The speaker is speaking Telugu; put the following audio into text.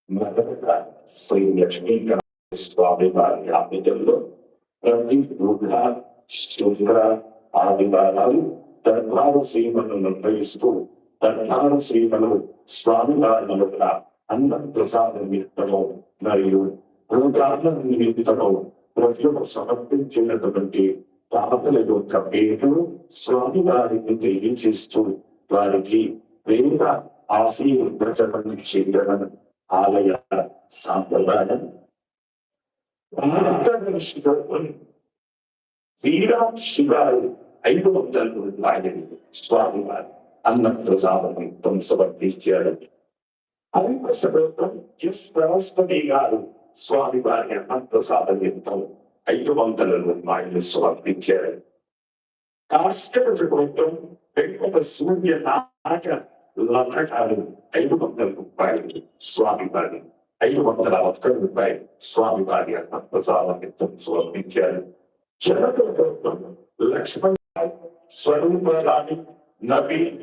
మొదటగా శ్రీ లక్ష్మీ స్వామి వారి ఆధ్వర్యంలో ప్రతి బుధ శుక్ర ఆదివారాలు దర్బారు సీమను నిర్వహిస్తూ దర్బారు సీమను స్వామి వారి యొక్క అన్న ప్రసాద నిమిత్తము మరియు భూతాల నిమిత్తము ప్రజలకు సమర్పించినటువంటి పాపల యొక్క పేరు స్వామి వారికి తెలియజేస్తూ వారికి వేద ఆశీర్వచనం చేయడం ఆలయ సాంప్రదాయం. వీరాం శివారు 500 రూపాయలు స్వామి వారి అన్న ప్రసాదం సమర్పించారు. బృహస్పతి గారు స్వామి వారి అన్న ప్రసాదం 500 రూపాయలు సమర్పించారు. కాష్టక ప్రభుత్వం వెంకట సూర్య నాట లక్షకాలు 500 రూపాయలు స్వామి వారి 501 రూపాయలు స్వామి వారి అన్న ప్రసాదం సమర్పించారు. జనక ప్రభుత్వం లక్ష్మణ్ స్వరూపరాణి నవీన్